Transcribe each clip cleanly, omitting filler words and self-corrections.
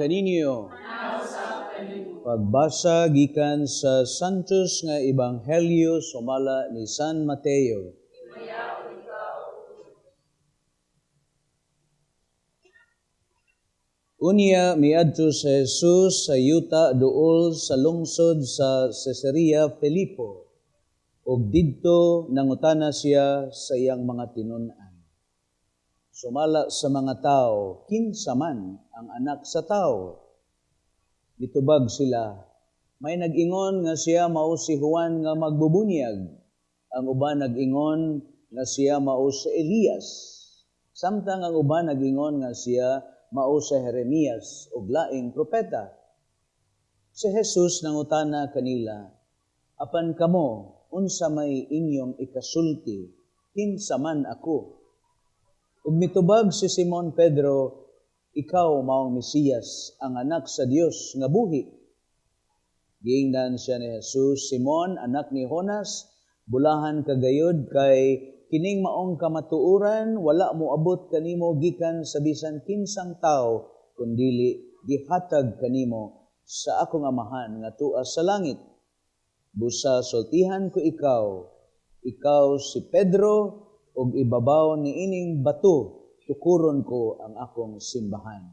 kaninyo. Pagbasa gikan sa Santos nga Ebanghelyo sumala ni San Mateo. Unya miadto sa Jesus sa yuta duol sa lungsod sa Caesarea Filipo, ug didto nangutana siya sa iyang mga tinun-an. Sumala sa mga tao, kinsa man ang anak sa tao? Nitubag sila, may nag-ingon nga siya mao si Juan nga magbubunyag. Ang uban nag-ingon nga siya mao si Elias. Samtang ang uban nag-ingon nga siya mao si Jeremias ug laing propeta. Si Jesus nangutana kanila, apan kamo, unsa may inyong ikasulti, kinsa man ako? Ug mitubag si Simon Pedro, ikaw maong Mesiyas, ang anak sa Dios nga buhi. Giingnan siya ni Jesus, Simon, anak ni Jonas, bulahan kagayod kay kining maong kamatuoran, wala mo abot kanimo gikan sa bisan kinsang tao, kundili gihatag kanimo sa akong amahan nga tuwa sa langit. Busa sultihan ko ikaw si Pedro, ug ibabaw ni ining bato, tukuron ko ang akong simbahan.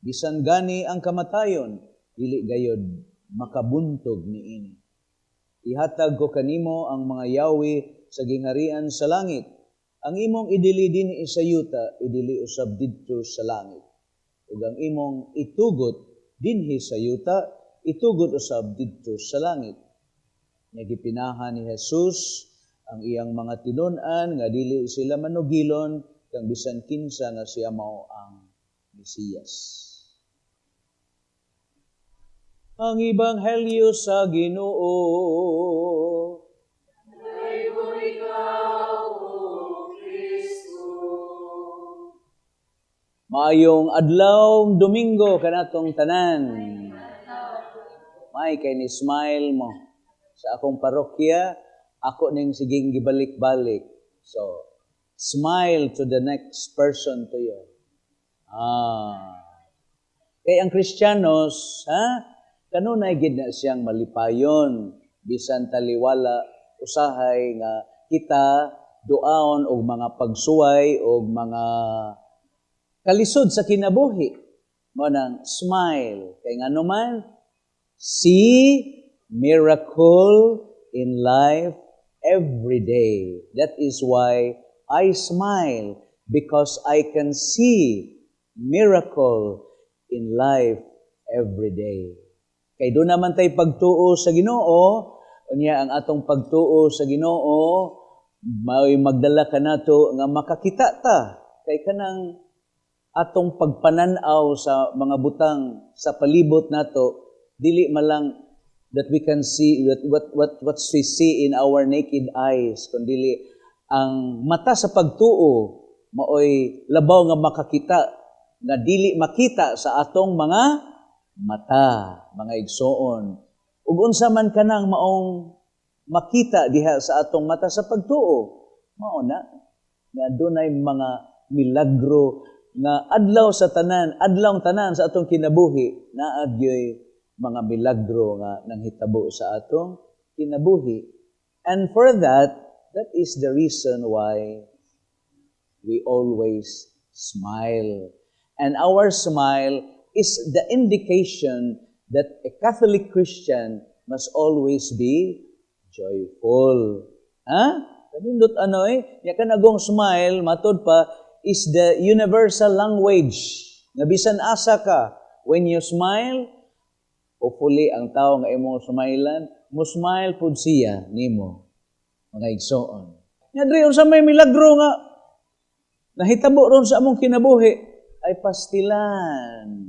Bisan gani ang kamatayon, dili gayod makabuntog niini. Ihatag ko kanimo ang mga yawi sa gingharian sa langit. Ang imong idili dinhi sa yuta, idili usab didto sa langit. Ug ang imong itugot dinhi sa yuta, itugot usab didto sa langit. Nga gipinahan ni Jesus ang iyang mga tinun-an nga dili sila manugilon kang bisan kinsa nga siya mao ang Mesiyas. Ang Ebanghelyo sa Ginoo. Daymo ikaw, O Kristo. Maayong adlawng Domingo kanatong tanan. May kay ni smile mo sa akong parokya, ako ning siging gibalik-balik. So, smile to the next person to you. Kay ang Kristiyanos, kanunay gid na siyang malipayon, bisan taliwala, usahay nga kita, duaon og mga pagsuway, og mga kalisod sa kinabuhi. Mo nang smile. Kay nga naman, see miracle in life every day. That is why I smile, because I can see miracle in life every day. Kay doon naman tayo pagtuo sa Ginoo, unya ang atong pagtuo sa Ginoo, may magdala ka nato nga makakita ta. Kay kanang atong pagpananaw sa mga butang sa palibot nato, dili malang that we can see what we see in our naked eyes, kundi ang mata sa pagtuo maoy labaw nga makakita nga dili makita sa atong mga mata, mga igsoon. Ug unsa man kanang maong makita diha sa atong mata sa pagtuo, mao na nga dunay mga milagro nga adlaw tanan sa atong kinabuhi, naagyoy mga milagro nga nanghitabo sa atong kinabuhi. And for that is the reason why we always smile. And our smile is the indication that a Catholic Christian must always be joyful. Kanindot ya kanagong smile, matod pa, is the universal language. Nga bisan asa ka, when you smile, hopefully, ang tao nga imong smilean, mo-smile pud siya nimo, mga igsoon. Nga unsa may milagro nga nahitabo ron sa among kinabuhi ay pastilan.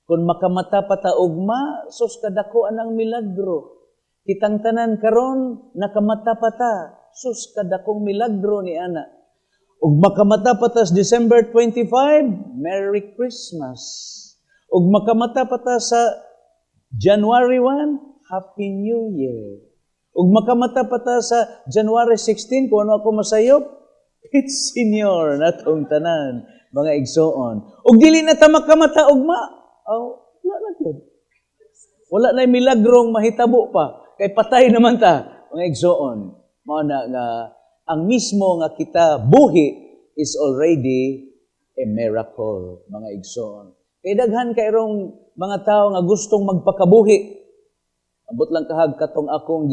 Kung makamata pataugma, sus kadako anang milagro. Kitang tanan karon nakamata pata, sus kadakong milagro ni ana. Ug makamata patas December 25, Merry Christmas. Ug makamata pata sa January 1, Happy New Year. Ug makamata pata sa January 16, kung ano ako masayop, it's Senior natong tanan, mga igsoon. Ug dili na ta makamata ugma, Wala na yun. Wala na milagrong mahitabo pa. Kay patay naman ta, mga igsoon. Mao na nga, ang mismo nga kita buhi is already a miracle, mga igsoon. Kay daghan kayrong mga tao nga gustong magpakabuhi. Abot lang kahag katong akong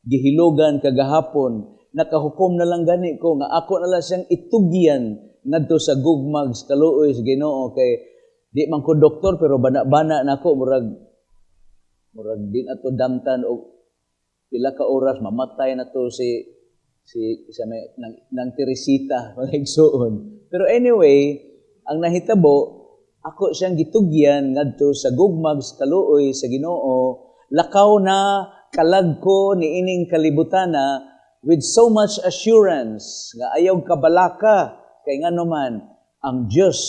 gihilogan kagahapon, nakahukom na lang gani ko nga ako na lang siyang itugyan ngadto sa gugmag sa kaluoy sa Ginoo kay di man ko doktor pero bana-bana nako murag din ato damtan og pila ka oras mamatay na to si may nang Teresita mga igsoon. Pero anyway, ang nahitabo ako siyang gitugyan ngadto sa gugmag sa kaluoy sa Ginoo, lakaw na kalag ko ni ining kalibutana with so much assurance nga ayaw kabalaka kay ngano man ang Dios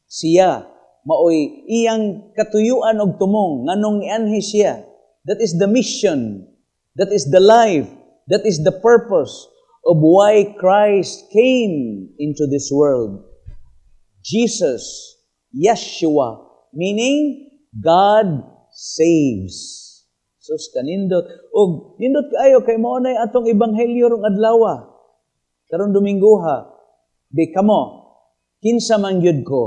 siya maoy iyang katuyuan og tumong nganong nianhi siya. That is the mission, that is the life, that is the purpose of why Christ came into this world. Jesus, Yeshua, meaning God saves. Sus kanindot og nindot kaayo kay mao nay atong ebanghelyo rong adlaw. Karon Domingo ha. Di kamo kinsa man gyud ko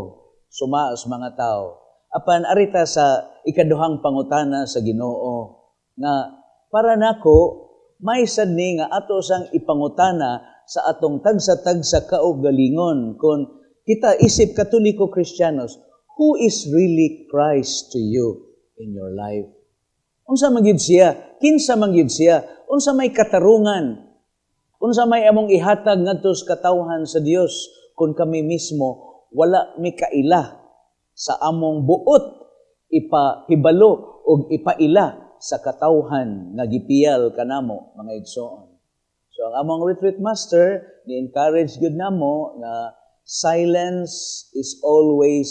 sumaos mga tao. Apan arita sa ikaduhang pangutana sa Ginoo nga para nako may sad ni nga ato sang ipangutana sa atong tagsa-tagsa kaugalingon kun kita isip Katoliko Kristiyanos, who is really Christ to you in your life? Unsa man gyud siya? Kinsa man gyud siya? Unsa may katarungan? Unsa may among ihatag ngadto sa katawhan sa Dios kung kami mismo wala mi kaila sa among buot ipahibalo og ipaila sa katawhan nga gipiyal kanamo mga igsoon. So ang among retreat master ni-encourage gyud namo nga silence is always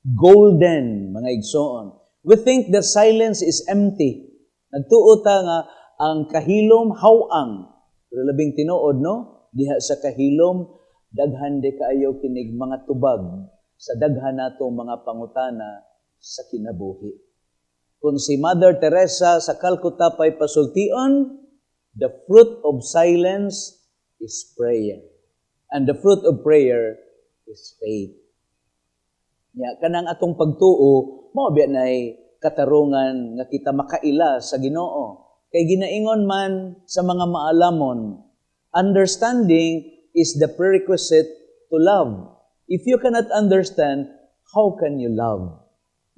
golden mga igsoon. We think that silence is empty. Nagtuo ta nga ang kahilom hawang. Pero labing tinuod no, diha sa kahilom daghan de kaayo kinig mga tubag sa daghan natong mga pangutana sa kinabuhi. Kung si Mother Teresa sa Calcutta pay pasultion, the fruit of silence is prayer. And the fruit of prayer is faith. Ya, kanang atong pagtuo, mao biya nay katarungan nga kita makaila sa Ginoo. Kay ginaingon man sa mga maalamon, understanding is the prerequisite to love. If you cannot understand, how can you love?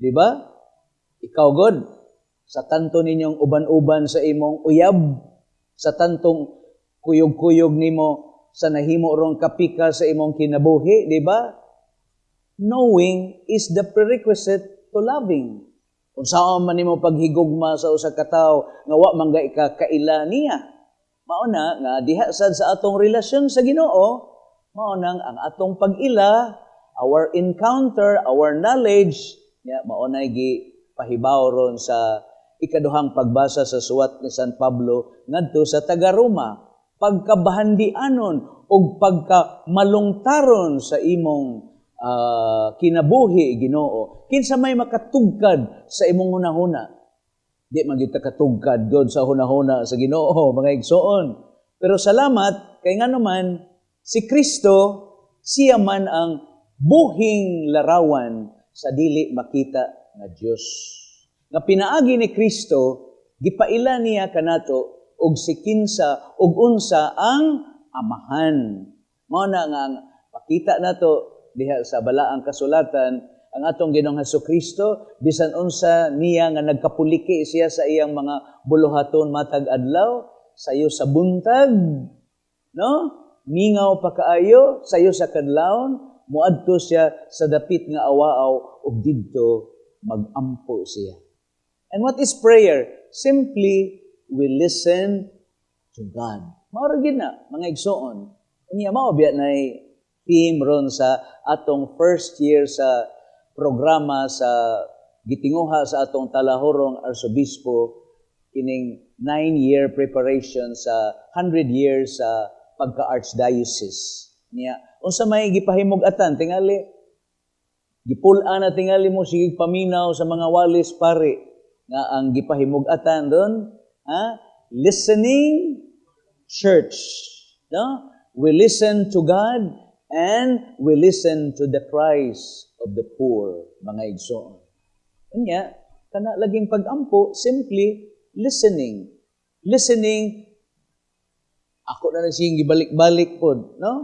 Di ba? Ikaw God, sa tanto ninyong uban-uban sa imong uyab, sa tantong kuyog-kuyog nimo sa nahimo rong kapika sa imong kinabuhi, di ba? Knowing is the prerequisite to loving. Kung saan man nimo paghigugma sa usa ka tawo nga wa man ka kaila niya. Mao na nga diha sad sa atong relasyon sa Ginoo, mao nang ang atong pag-ila, our encounter, our knowledge, mao na pahibaw ron sa ikaduhang pagbasa sa suwat ni San Pablo ngadto sa taga-Roma, pagkabahandianon o pagkamalungtaron sa imong kinabuhi Ginoo. Kinsa may makatugkad sa imong hunahuna? Di man gyud ta katugkad God sa hunahuna sa Ginoo, mga igsoon. Pero salamat kay ngano man si Kristo siya man ang buhing larawan sa dili makita nga Dios. Nga pinaagi ni Kristo gipaila niya kanato og si kinsa og unsa ang amahan. Mao na nga pakita nato diha sa balaang kasulatan ang atong Ginoong Hesukristo bisan unsa niya nga nagkapuliki siya sa iyang mga buluhaton matag adlaw sayo sa buntag no mingaw pa kaayo sayo sa kadlawon muadto siya sa dapit nga awaaw ug didto magampo siya. And what is prayer? Simply we listen to God. Mao ra gid na mga igsoon. Unya mao biya nay theme ron sa atong first year sa programa sa gitinguha sa atong talahorong arsobispo kining 9-year preparation sa 100 years sa pagka-archdiocese. Niya, unsa may gipahimug-atan tingali gipul-an na tingali mo sige paminaw sa mga walis pare nga ang gipahimug-atan doon, listening church, no? We listen to God and we listen to the cries of the poor, mga igsoon. Kanya, kana laging pag-ampo, simply listening. Listening, ako na siyang gibalik-balik po, no?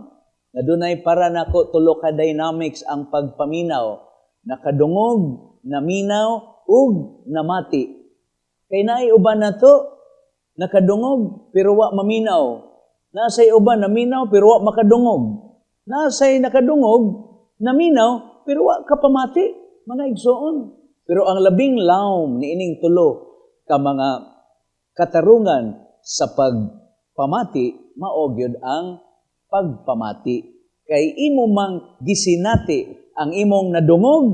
Na dunay para nako tulo ka dynamics ang pagpaminaw, nakadungog, naminaw, ug namati. Kay naay uban na to, nakadungog pero wa maminaw. Nasay uban naminaw pero wa makadungog. Nasay nakadungog, naminaw pero wa kapamati, mga igsoon. Pero ang labing lawom niining tulo ka mga katarungan sa pagpamati, mao gyud ang pagpamati. Kay imo mang gisinati ang imong nadungog,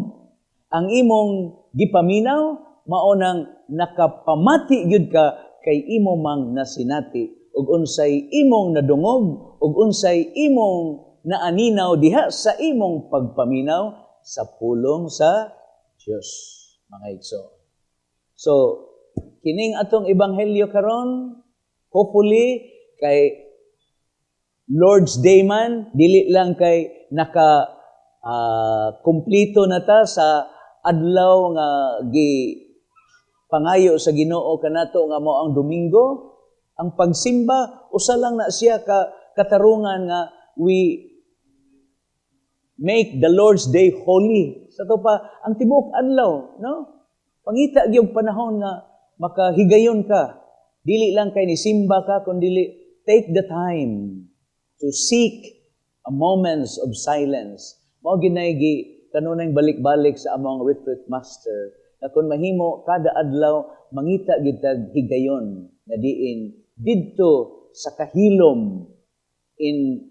ang imong gipaminaw, mao nang nakapamati gyud ka kay imo mang nasinati ug unsay imong nadungog ug unsay imong naaninaw diha sa imong pagpaminaw sa pulong sa Dios, mga igsoon. So, kining atong ebanghelyo karon, hopefully kay Lord's Day man, dili lang kay kumplito na ta sa adlaw nga pangayo sa Ginoo kanato nga mao ang Domingo. Ang pagsimba usa lang na siya ka katarungan nga we make the Lord's Day holy. Sa to pa ang tibuok adlaw, no? Pangita gyud panahon nga makahigayon ka. Dili lang kay ni simba ka kundi take the time to seek a moments of silence. Mao ginaygi kanunay balik-balik sa among retreat master na kung mahimo kada adlaw mangita gid tag higayon na diin didto sa kahilom in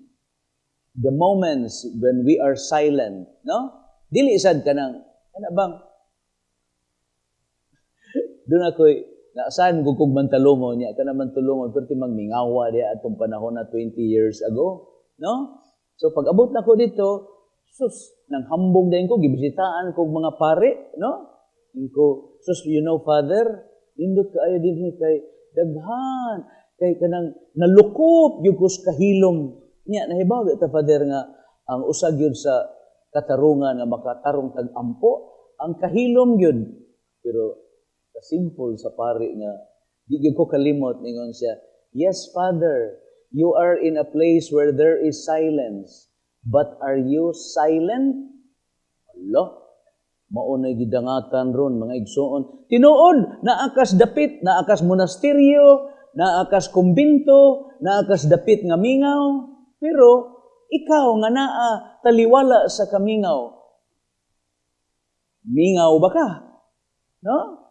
the moments when we are silent, no? Dili sad kanang ana bang doon ako'y saan gugog man talungon niya, ka naman tulungon, pero magmingawa diya atong panahon na 20 years ago. No? So pag abot na ko dito, sus, nang hambong din ko, gibisitaan ko mga pare, no? Ko, sus, you know, Father, indot ka ayo din kay daghan, kay kanang nalukop yung kus kahilom. Niya, nahibaw ito, Father, nga ang usag yun sa katarungan nga makatarong tag-ampo, ang kahilom yun. Pero, simple sa pari nga, di ko kalimot, ningon siya, yes, Father, you are in a place where there is silence, but are you silent? Allah, maunay gidangatan ron, mga igsoon. Tinuod, naakas dapit, naakas monasteryo, naakas kumbinto, naakas dapit nga mingaw, pero ikaw nga naa taliwala sa kamingaw. Mingaw ba ka? No?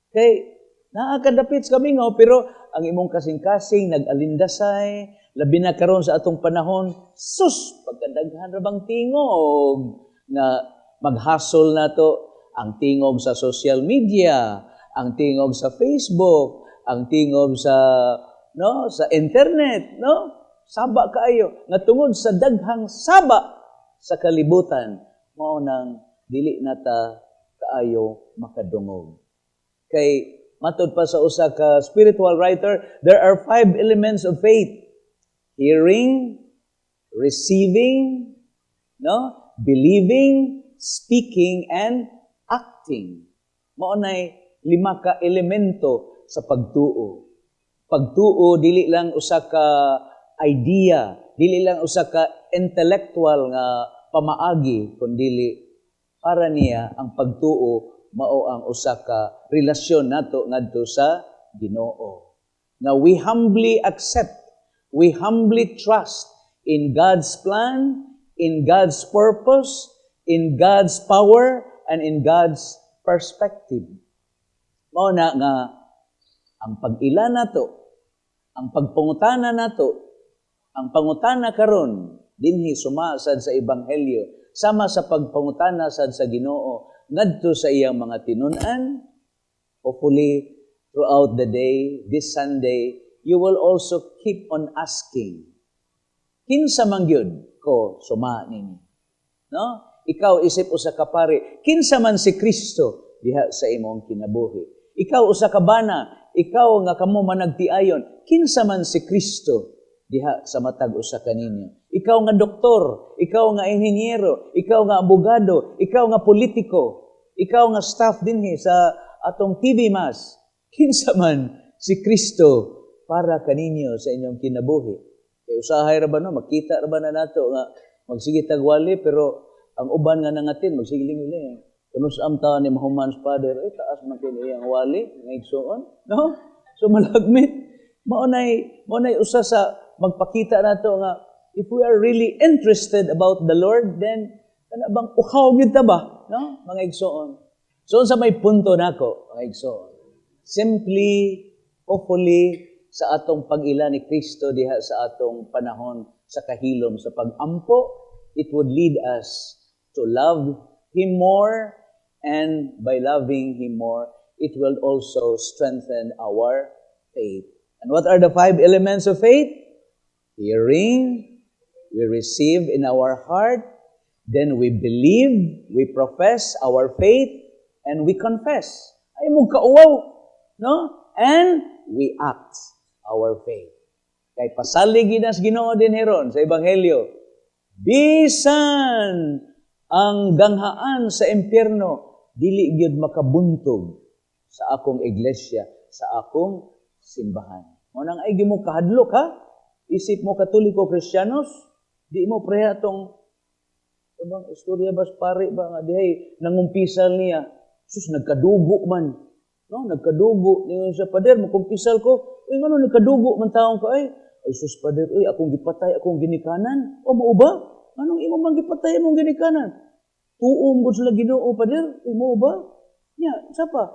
Kay, naakadapit sa kamingaw, pero ang imong kasing-kasing, nag-alindasay, labi na karon sa atong panahon, sus, pagkadaghan ra bang tingog, na maghasol na to, ang tingog sa social media, ang tingog sa Facebook, ang tingog sa, no, sa internet, no? Saba kaayo, nga tungod sa daghang saba sa kalibutan, mao nang dili nata kaayo makadungog. Kay matud pa sa usa ka spiritual writer, there are 5 elements of faith: hearing, receiving, no, believing, speaking, and acting. Mao nay 5 ka elemento sa pagtuo. Pagtuo dili lang usa ka idea, dili lang usa ka intellectual nga pamaagi, kundi para niya ang pagtuo mao ang usa ka relasyon nato ngadto sa Ginoo. Now we humbly accept, we humbly trust in God's plan, in God's purpose, in God's power, and in God's perspective. Mao na nga ang pag-ila nato, ang pagpangutana nato, ang pangutana karon dinhi sumasad sa ebanghelyo sama sa pagpangutana sad sa Ginoo ngadto sa iyang mga tinun-an. Hopefully, throughout the day, this Sunday, you will also keep on asking. kinsa man gyud ko suma nini. No? Ikaw isip usa ka pari, kinsa man si Kristo diha sa imong kinabuhi. Ikaw usa ka bana, ikaw nga kamo managtiayon, kinsa man si Kristo diha sa matag usa kaninyo. Ikaw nga doktor, ikaw nga inhinyero, ikaw nga abogado, ikaw nga politiko, ikaw nga staff dinhi sa atong TV Mas, kinsa man si Kristo para kaninyo sa inyong kinabuhi. Kay usahay ra ba no, makita ra ba na nato nga magsige tagwali pero ang uban nga nangatin magsigiling-giling. Kunus amta ni Mahuman's father, ay taas man kini iyang wali nga igsuon, no? So malagmit mao nay usa sa magpakita nato nga if we are really interested about the Lord, then kana bang uhaw gyud ta ba, no? Mga igsuon. So sa may punto nako, mga igsuon. Simply, hopefully, sa atong pag-ila ni Kristo diha sa atong panahon sa kahilom sa pag-ampo, it would lead us to love Him more, and by loving Him more, it will also strengthen our faith. And what are the 5 elements of faith? Hearing, we receive in our heart, then we believe, we profess our faith, and we confess. Ay mong kauwaw, no? And we act our faith. Kay pasalig ginas Ginoo din heron sa ebanghelyo. Bisan ang ganghaan sa impyerno dili gyud makabuntog sa akong iglesia, sa akong simbahan. Mo nang ay gimo kahadlok ha? Isip mo Katoliko Kristiyanos, di mo preha tong ibang istorya bas pare ba nga dihay nangumpisal niya. Sus nagkadugo man. No, nagkadugo ningon sa pader mo kumpisal ko. Ay ngano nagkadugo man taong ka ay sus pader akong gipatay akong ginikanan. O mao ba? Anong imo man gipatay imong ginikanan? Tuom gud sila Ginoo pader. Ay mao ba? Nya sapa?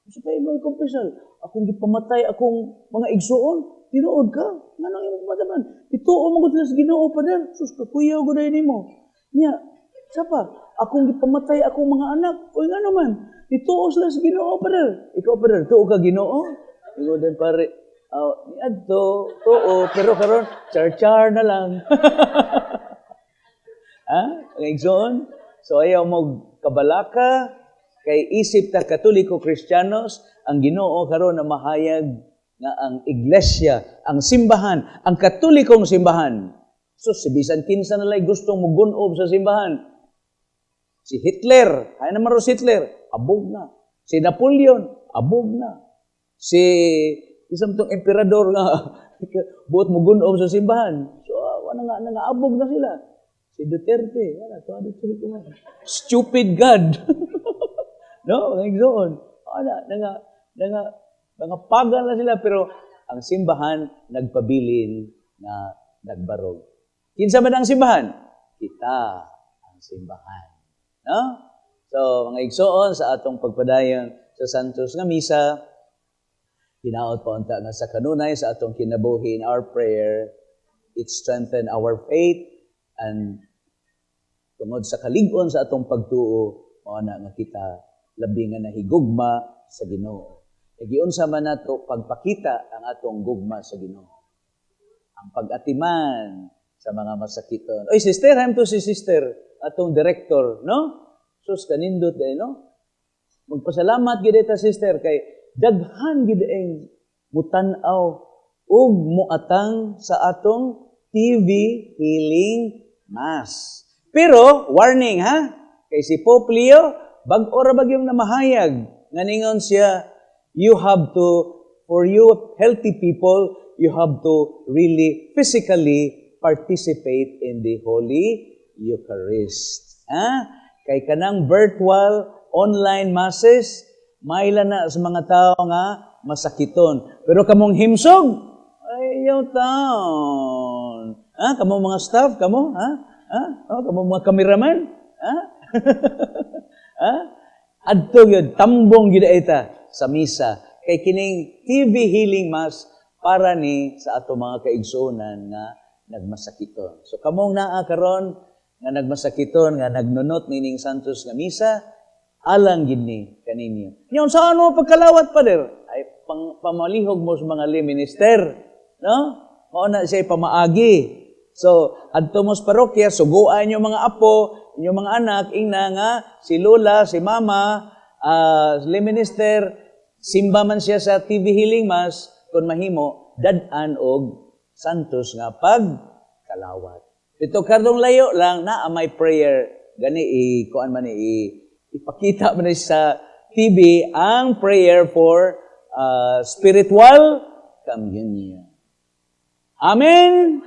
Sapa imo kumpisal? Akong gipamatay akong mga igsuon. Tinuod ka? Nganong imo pamataman? Ituom gud sila sa Ginoo pader. Sus kakuyaw gud nimo. Nya sapa? Akong gipamatay akong mga anak. Oy ngano man? Ituo sila sa Ginoo pader. Ikaw pader, tuo ka Ginoo? Ikaw din pare. Ni adto, tuo, pero karon char-char na lang. Ha? Ang igsoon? So ayaw mo kabalaka kay isip ta Katoliko Kristiyanos ang Ginoo karon na mahayag nga ang iglesia, ang simbahan, ang Katolikong simbahan. So si bisan kinsa na lay gustong mugunob sa simbahan. Si Hitler, ay naman si Hitler, abog na. Si Napoleon, abog na. Si isang tong emperador nga buot mo gunob sa simbahan. So wala nga abog na sila. Si Duterte, wala to ano stupid God. No, ngigsoon. Wala nga pagal na sila pero ang simbahan nagpabilin na nagbarog. Kinsa man ang simbahan? Kita ang simbahan. No? So, mga igsoon sa atong pagpadayon sa Santos nga Misa, hinaot pa unta nga sa kanunay sa atong kinabuhi in our prayer, it strengthen our faith and tungod sa kalig-on sa atong pagtuo, mao na nga kita labi nga nahigugma sa Ginoo. Giunsa man nato pagpakita ang atong gugma sa Ginoo. Ang pag-atiman sa mga masakiton. Oy, sister, ham to si sister, atong director, no? Sus kanindot no? Magpasalamat gid ta sister kay daghan gid ang mutan-aw ug muatang sa atong TV Healing Mass. Pero warning ha, kay si Pope Leo bag-o ra bagyong namahayag nga ningon siya, you have to, for you healthy people, you have to really physically participate in the Holy Eucharist. Kay kanang virtual online masses, maila na sa mga tao nga masakiton. Pero kamong himsog, ay yung taon. Kamong mga staff, kamo? Kamong mga kameraman? Adto yun, tambong yun ita sa misa. Kay kining TV Healing Mass para ni sa ato mga kaigsuonan nga nagmasakiton. So kamong naa karon nga nagmasakiton nga nagnunot nining Santos nga misa, alang gid ni kaninyo. Nyon saan mo pagkalawat pa der? Ay pamalihog mo sa mga lay minister, no? Mao na siya pamaagi So, adto mo sa parokya, suguan inyong mga apo, inyong mga anak, ingna nga, si lola, si mama, si minister, simba man siya sa TV Healing Mass, kung mahimo, dad-an og santos nga pagkalawat. Ito kardong layo lang na may prayer, gani kuan man ipakita man sa TV ang prayer for spiritual communion. Amen.